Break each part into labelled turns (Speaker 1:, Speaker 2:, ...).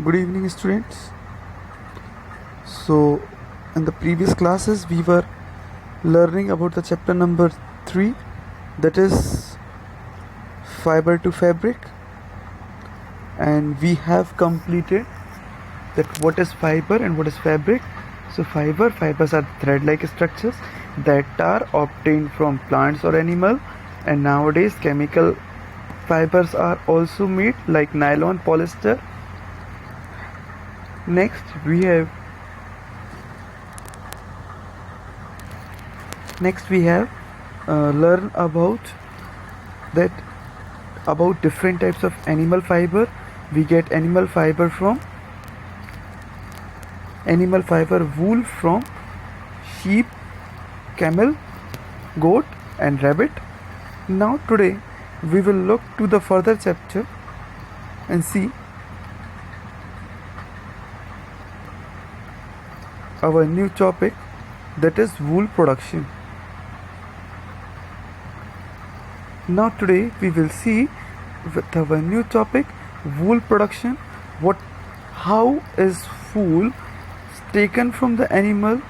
Speaker 1: Good evening, students. So, in the previous classes, we were learning about the chapter number 3, that is fiber to fabric, and we have completed that what is fiber and what is fabric. So, fibers are thread-like structures that are obtained from plants or animal, and nowadays chemical fibers are also made like nylon, polyester. Next, we have learn about different types of animal fiber. We get animal fiber wool from sheep, camel, goat and rabbit. Now today we will look to the further chapter and see our new topic, that is wool production. Now today we will see with our new topic, wool production, how is wool taken from the animal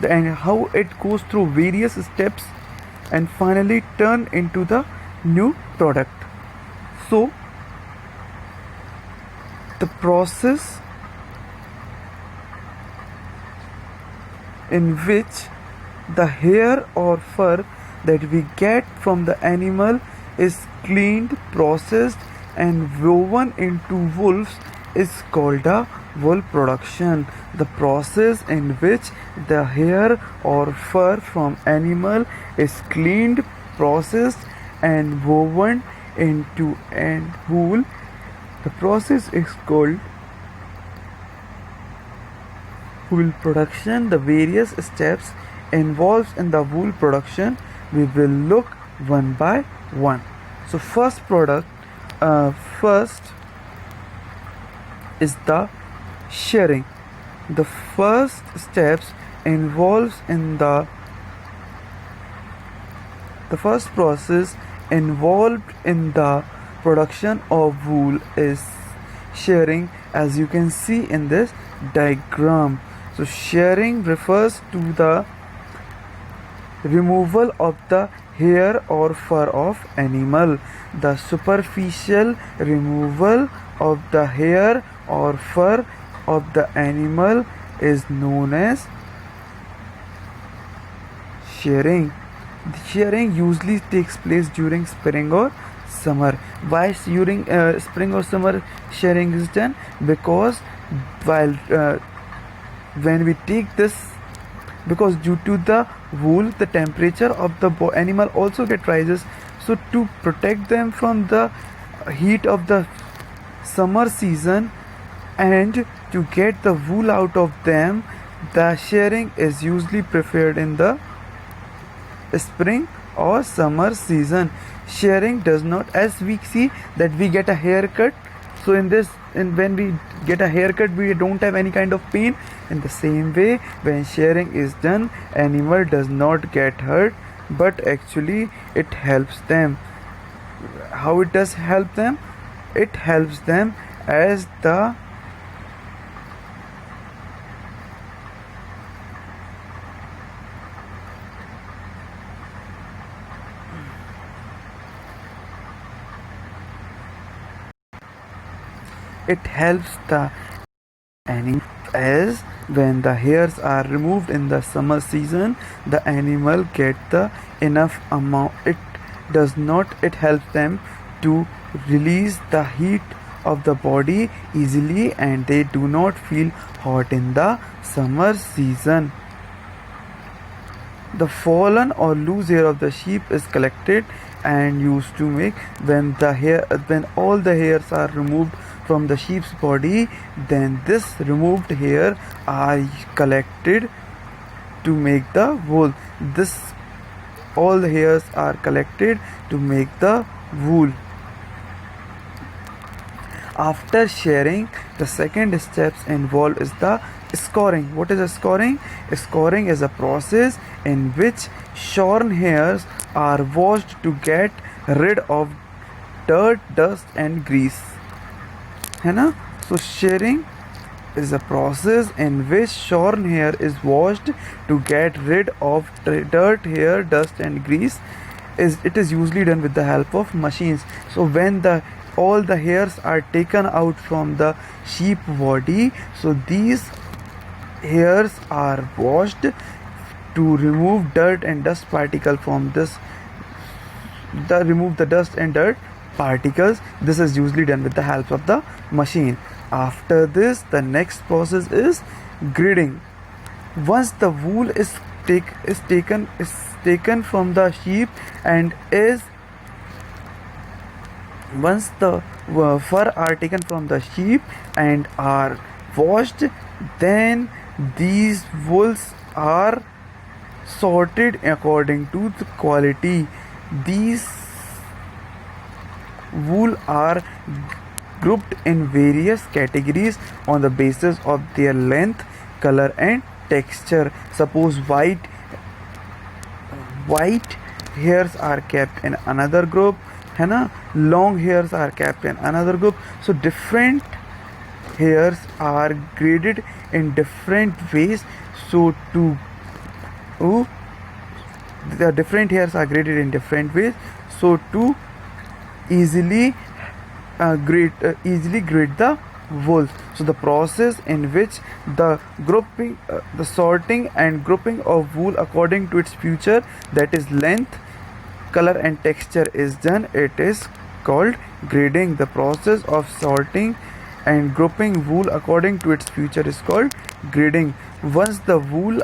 Speaker 1: and how it goes through various steps and finally turn into the new product. So the process in which the hair or fur that we get from the animal is cleaned, processed and woven into wools is called a wool production. The process in which the hair or fur from animal is cleaned, processed and woven into an wool, the process is called wool production. The various steps involved in the wool production we will look one by one. So first is the shearing. The first steps involves in the first process involved in the production of wool is shearing, as you can see in this diagram. So shearing refers to the removal of the hair or fur of animal. The superficial removal of the hair or fur of the animal is known as shearing. The shearing usually takes place during spring or summer. Why during spring or summer shearing is done? Because when we take this, because due to the wool the temperature of the animal also get rises, so to protect them from the heat of the summer season and to get the wool out of them, the shearing is usually preferred in the spring or summer season. Shearing does not, as we see that we get a haircut, so when we get a haircut we don't have any kind of pain. In the same way, when shearing is done, animal does not get hurt, but actually it helps them. How it does help them? It helps them as the animal, as when the hairs are removed in the summer season, the animal get the enough amount. It helps them to release the heat of the body easily and they do not feel hot in the summer season. The fallen or loose hair of the sheep is collected and used to make, when all the hairs are removed from the sheep's body, then this removed hair are collected to make the wool. All the hairs are collected to make the wool. After shearing, the second steps involved is the scoring. What is a scoring? Scoring is a process in which shorn hairs are washed to get rid of dirt, dust and grease. है ना? So shearing is a process in which shorn hair is washed to get rid of dirt, hair, dust, and grease. It is usually done with the help of machines. So when all the hairs are taken out from the sheep body, so these hairs are washed to remove dirt and dust particle from this, remove the dust and dirt particles. This is usually done with the help of the machine. After this, the next process is grading. Once the wool is taken from the sheep and is once the fur are taken from the sheep and are washed, then these wools are sorted according to the quality. These wool are grouped in various categories on the basis of their length, color, and texture. Suppose white hairs are kept in another group, है ना, long hairs are kept in another group. So different hairs are graded in different ways. So the different hairs are graded in different ways. So to easily grade the wools. So the process in which the sorting and grouping of wool according to its feature, that is length, color, and texture, is done. It is called grading. The process of sorting and grouping wool according to its feature is called grading. Once the wool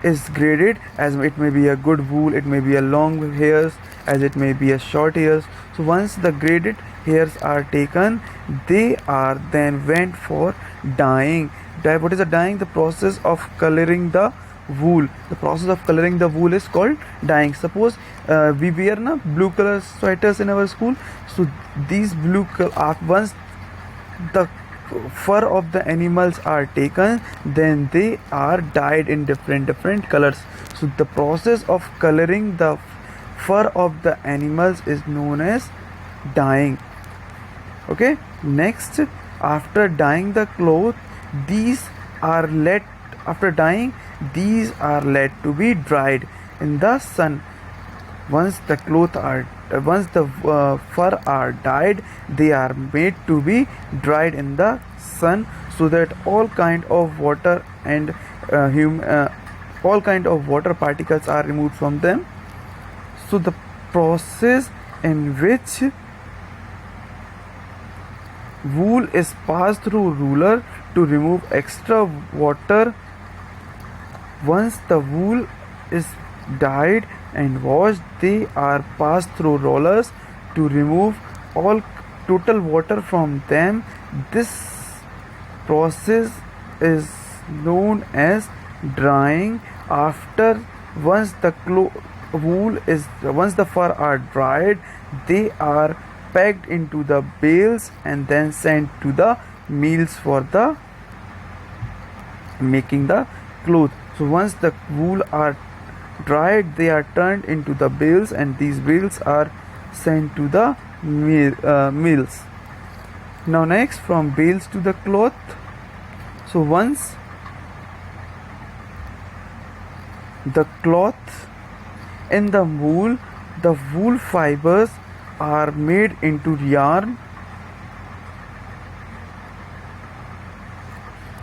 Speaker 1: is graded, as it may be a good wool, it may be a long hairs, as it may be a short hairs. So once the graded hairs are taken, they are then went for dyeing. What is the dyeing? The process of coloring the wool. The process of coloring the wool is called dyeing. Suppose we wear blue color sweaters in our school. So these blue color, once the fur of the animals are taken, then they are dyed in different colors. So the process of coloring the fur of the animals is known as dyeing. Okay, next, after dyeing the cloth, these are let to be dried in the sun. Once the fur are dyed, they are made to be dried in the sun, so that all kind of water and all kind of water particles are removed from them. So the process in which wool is passed through ruler to remove extra water. Once the wool is dyed and washed, they are passed through rollers to remove all total water from them. This process is known as drying. Once the fur are dried, they are packed into the bales and then sent to the mills for the making the cloth. So once the wool are dried, they are turned into the bales, and these bales are sent to the mills. Now next, from bales to the cloth. So once the cloth in the wool fibers are made into yarn.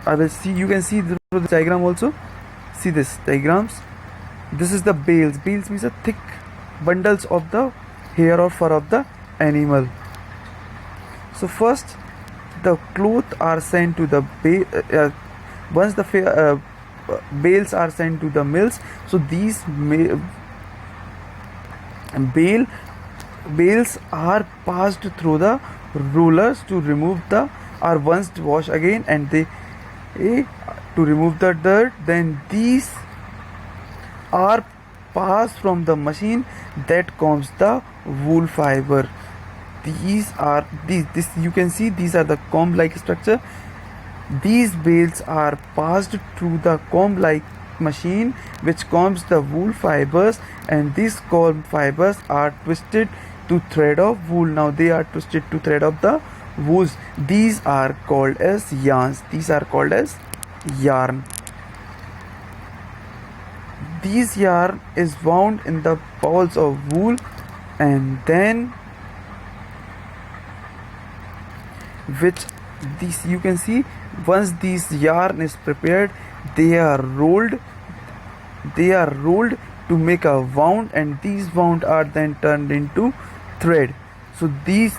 Speaker 1: You can see the diagram also. See this diagrams. This is the bales. Bales means a thick bundles of the hair or fur of the animal. So first, the cloth are sent to the once the bales are sent to the mills. So these bales are passed through the rollers to remove once washed again, and they to remove the dirt. Then these are passed from the machine that combs the wool fiber. This you can see, these are the comb like structure. These bales are passed through the comb like machine which combs the wool fibers, and these comb fibers are twisted to thread of wool. Now they are twisted to thread of the wools. These are called as yarns. These are called as yarn. These yarn is wound in the balls of wool, and then which these you can see, once these yarn is prepared, they are rolled to make a wound, and these wound are then turned into thread. So these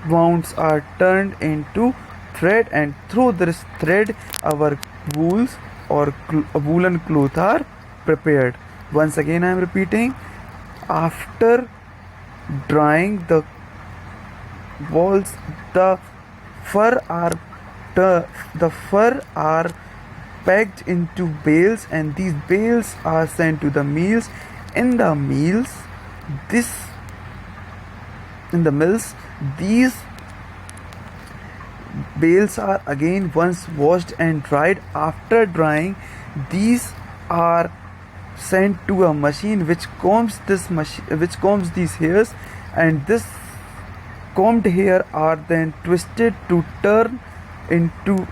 Speaker 1: wounds are turned into thread, and through this thread our wools or woolen cloth are prepared. Once again I am repeating, after drying the walls, the fur are packed into bales, and these bales are sent to the mills. In the mills, these bales are again once washed and dried. After drying, these are sent to a machine which combs these hairs, and this combed hair are then twisted to turn into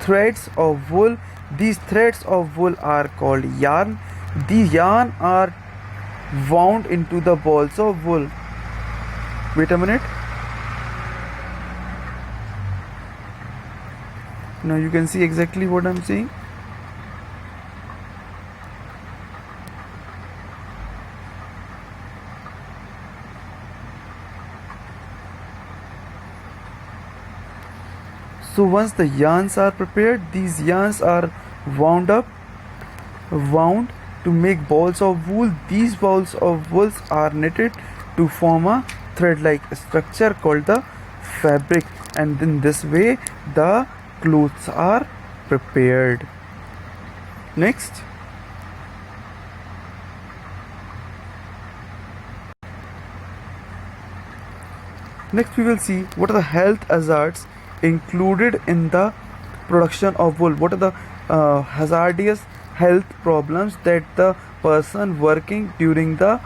Speaker 1: threads of wool. These threads of wool are called yarn. These yarn are wound into the balls of wool. Wait a minute. Now you can see exactly what I'm saying. So once the yarns are prepared, these yarns are wound to make balls of wool. These balls of wool are knitted to form a thread-like structure called the fabric, and in this way the clothes are prepared. Next, we will see what are the health hazards included in the production of wool. What are the hazardous health problems that the person working during the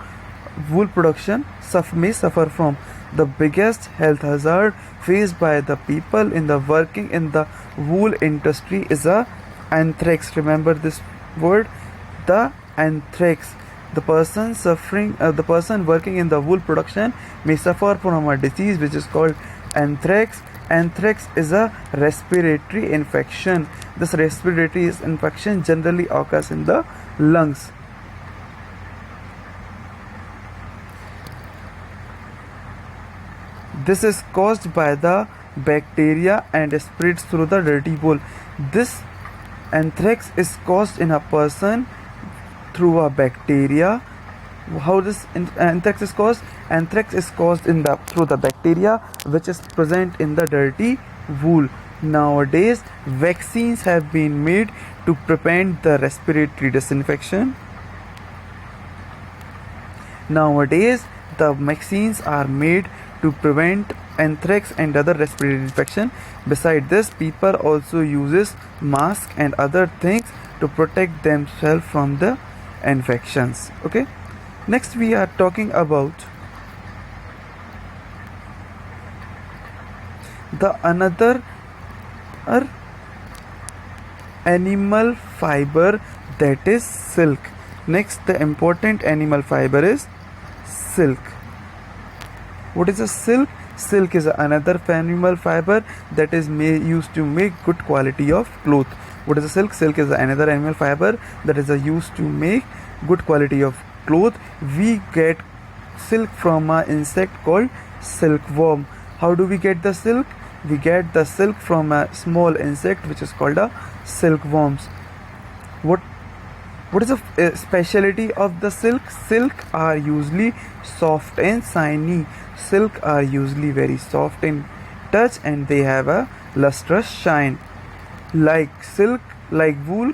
Speaker 1: wool production may suffer from? The biggest health hazard faced by the people in the working in the wool industry is anthrax. Remember this word, the anthrax. The person working in the wool production may suffer from a disease which is called anthrax. Anthrax is a respiratory infection. This respiratory infection generally occurs in the lungs. This is caused by the bacteria and spreads through the dirty wool. This anthrax is caused in a person through a bacteria. How this anthrax is caused? Anthrax is caused through the bacteria which is present in the dirty wool. Nowadays, vaccines have been made to prevent the respiratory disinfection. Nowadays, the vaccines are made to prevent anthrax and other respiratory infection. Beside this, people also uses masks and other things to protect themselves from the infections. Okay. Next, we are talking about the another animal fiber, that is silk. Next, the important animal fiber is silk. What is a silk? Silk is another animal fiber that is used to make good quality of cloth. What is a silk? Silk is another animal fiber that is used to make good quality of cloth. We get silk from an insect called silkworm. How do we get the silk? We get the silk from a small insect which is called a silkworms. What is the speciality of the silk? Silk are usually soft and shiny. Silk are usually very soft in touch and they have a lustrous shine. Like wool,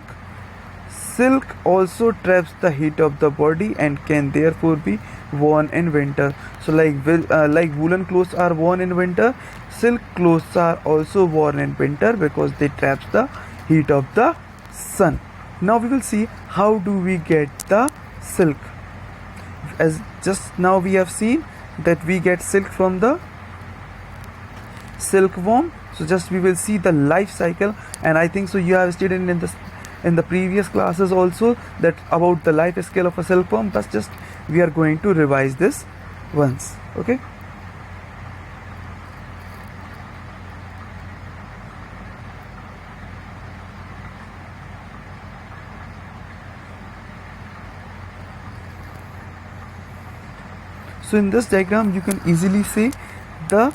Speaker 1: silk also traps the heat of the body and can therefore be worn in winter. So like woolen clothes are worn in winter, silk clothes are also worn in winter because they traps the heat of the sun. Now we will see how do we get the silk. As just now we have seen that we get silk from the silkworm. So just we will see the life cycle, and I think so you have studied in the previous classes also that about the life cycle of a silkworm, but just we are going to revise this once. Okay. So in this diagram you can easily see the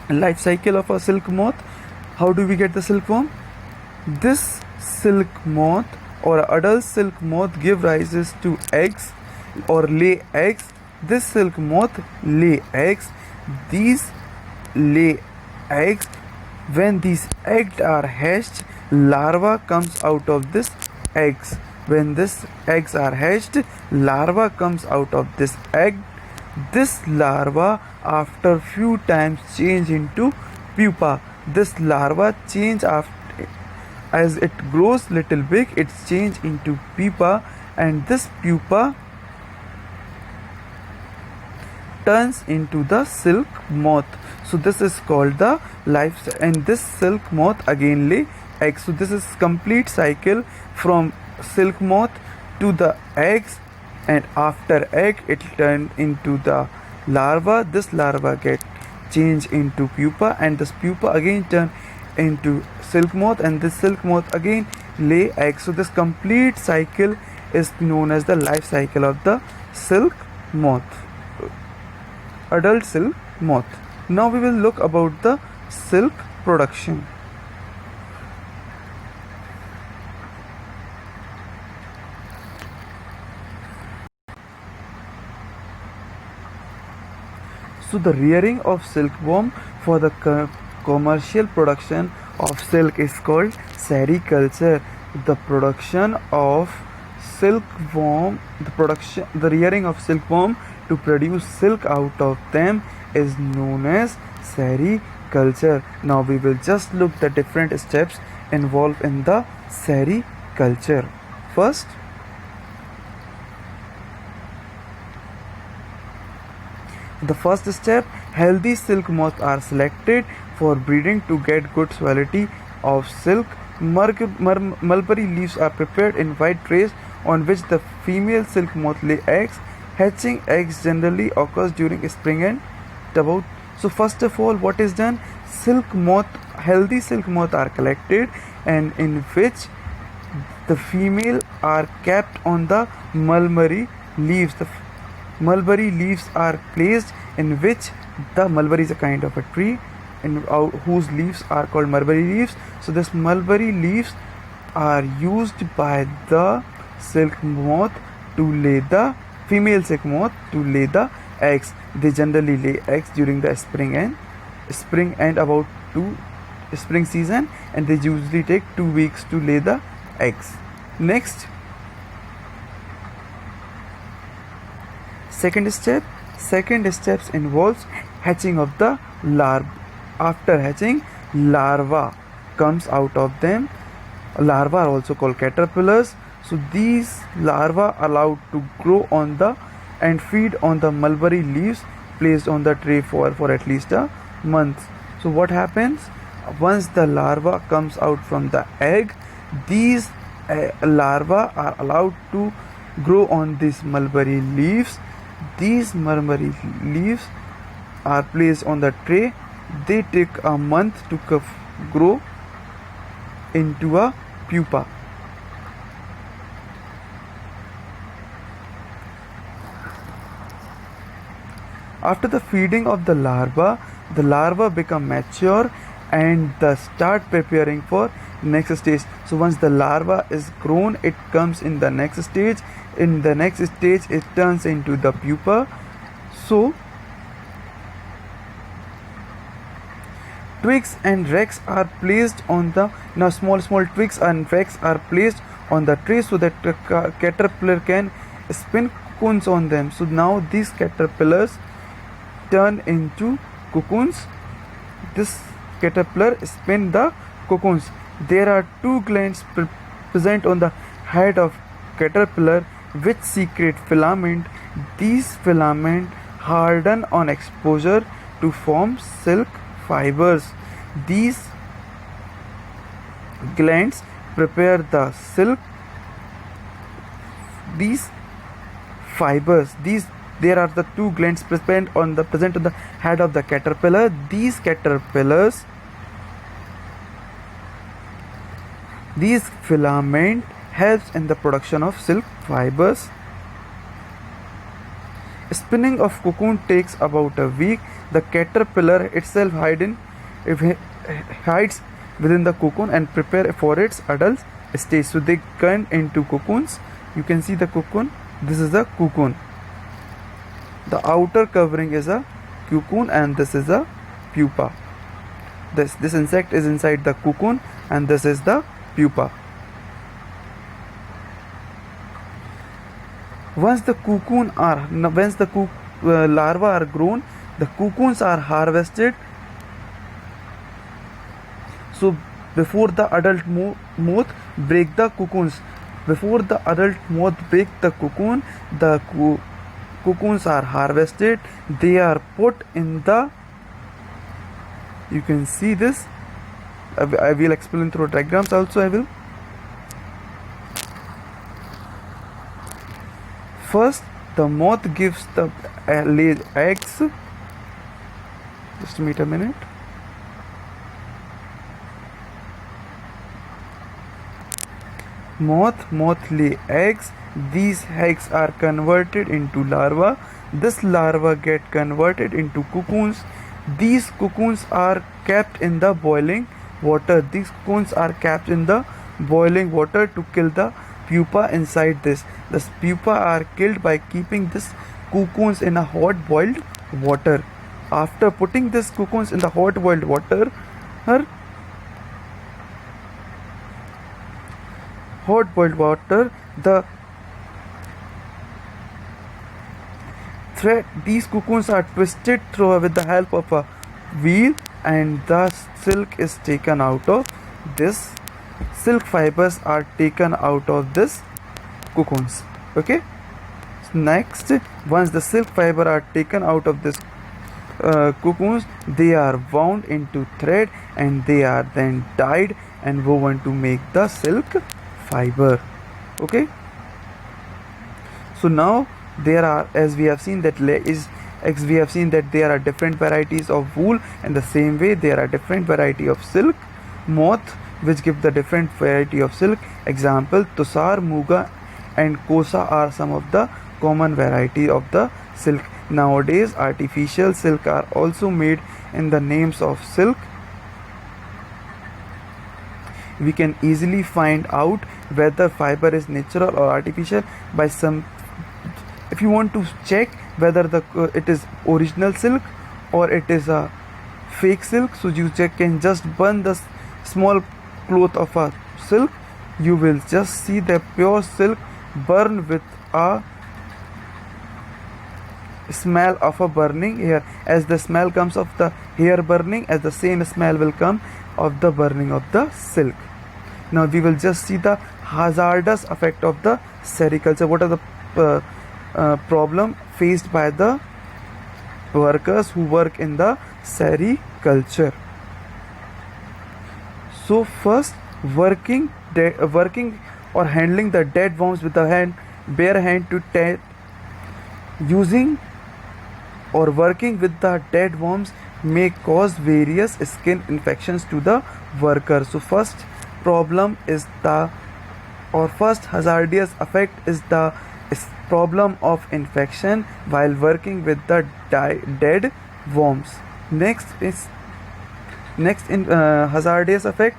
Speaker 1: life cycle of a silk moth. How do we get the silkworm? This silk moth or adult silk moth give rises to eggs or lay eggs. This silk moth lay eggs. These lay eggs. When these eggs are hatched, larva comes out of this eggs. When these eggs are hatched, larva comes out of this egg. This larva after few times change into pupa. This larva change after as it grows little big, it's change into pupa, and this pupa turns into the silk moth. So this is called the life, and this silk moth again lay eggs. So this is complete cycle from silk moth to the eggs, and after egg it turned into the larva. This larva get changed into pupa, and this pupa again turn into silk moth, and this silk moth again lay eggs. So this complete cycle is known as the life cycle of the silk moth, adult silk moth. Now we will look about the silk production. So the rearing of silkworm for the commercial production of silk is called sericulture. The production of silkworm, the rearing of silkworm to produce silk out of them is known as sericulture. Now we will just look the different steps involved in the sericulture. First, the first step, healthy silk moths are selected for breeding to get good quality of silk. Mulberry leaves are prepared in white trays on which the female silk moth lay eggs. Hatching eggs generally occurs during spring and about. So first of all, what is done? Healthy silk moth are collected, and in which the female are kept on the mulberry leaves. The mulberry leaves are placed in which the mulberry is a kind of a tree in whose leaves are called mulberry leaves. So this mulberry leaves are used by the silk moth to lay the female silk moth to lay the eggs. They generally lay eggs during the spring and about spring season, and they usually take 2 weeks to lay the eggs. Next, second steps involves hatching of the larva. After hatching, larva comes out of them. Larvae are also called caterpillars. So these larvae are allowed to grow on the and feed on the mulberry leaves placed on the tray for at least a month. So what happens once the larva comes out from the egg? These larvae are allowed to grow on these mulberry leaves. These mulberry leaves are placed on the tray. They take a month to grow into a pupa. After the feeding of the larva become mature and start preparing for next stage. So once the larva is grown, it comes in the next stage. In the next stage, it turns into the pupa. So twigs and rags are placed on the small twigs and rags are placed on the tray so that the caterpillar can spin cocoons on them. So now these caterpillars turn into cocoons. This caterpillar spin the cocoons. There are 2 glands present on the head of caterpillar which secrete filament. These filament harden on exposure to form silk fibers. These glands prepare the silk. These fibers, there are the two glands present on the head of the caterpillar. These filament helps in the production of silk fibers. Spinning of cocoon takes about a week. The caterpillar itself hides within the cocoon and prepare for its adult stage. So they turn into cocoons. You can see the cocoon. This is the cocoon. The outer covering is a cocoon and this is a pupa. This insect is inside the cocoon and this is the pupa. Once the larvae are grown, the cocoons are harvested. So before the adult moth break the cocoons, the cocoons are harvested. They are put in the, you can see this, I will explain through diagrams also. I will. First, the moth gives the lays eggs. Just wait a minute. Moth lay eggs. These eggs are converted into larvae. This larva get converted into cocoons. These cocoons are kept in the boiling water. These cocoons are kept in the boiling water to kill the pupa inside this. The pupa are killed by keeping this cocoons in a hot boiled water. After putting these cocoons in the hot boiled water, the thread, these cocoons are twisted through with the help of a wheel and the silk is taken out of this. Silk fibers are taken out of this cocoons. Okay. Next, once the silk fiber are taken out of this cocoons, they are wound into thread and they are then dyed and woven to make the silk fiber. Okay. So now there are, as we have seen that there are different varieties of wool. In the same way, there are different variety of silk. Moth, which give the different variety of silk. Example, Tusar, Muga and Kosa are some of the common variety of the silk. Nowadays, artificial silk are also made in the names of silk. We can easily find out whether fiber is natural or artificial by some. If you want to check whether it is original silk or it is a fake silk, so you can just burn the small cloth of a silk. You will just see the pure silk burn with a smell of a burning hair. As the smell comes of the hair burning, as the same smell will come of the burning of the silk. Now we will just see the hazardous effect of the sericulture. What are the problem faced by the workers who work in the sericulture? So first, working or handling the dead worms with the bare hand to using or working with the dead worms may cause various skin infections to the worker. So first problem is first hazardous effect is the problem of infection while working with the dead worms. Next in hazardous effect,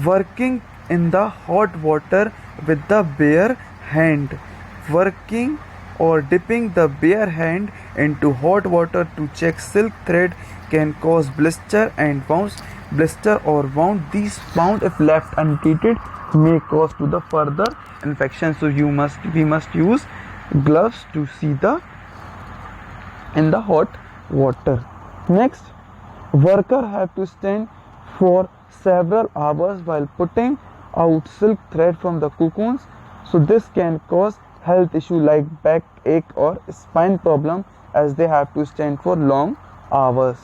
Speaker 1: working in the hot water with the bare hand. Working or dipping the bare hand into hot water to check silk thread can cause blister and wounds. Blister or wound, these wound if left untreated may cause to the further infection. So we must use gloves to see in the hot water. Next, worker have to stand for several hours while putting out silk thread from the cocoons. So this can cause health issue like backache or spine problem as they have to stand for long hours.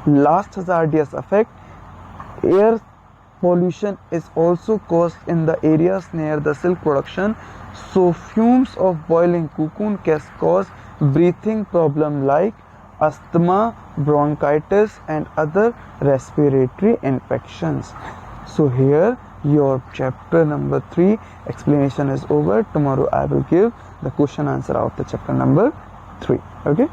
Speaker 1: Last hazardous effect, air pollution is also caused in the areas near the silk production. So fumes of boiling cocoon can cause breathing problem like asthma, bronchitis and other respiratory infections. So here your chapter number 3 explanation is over. Tomorrow I will give the question answer of the chapter number 3. Okay.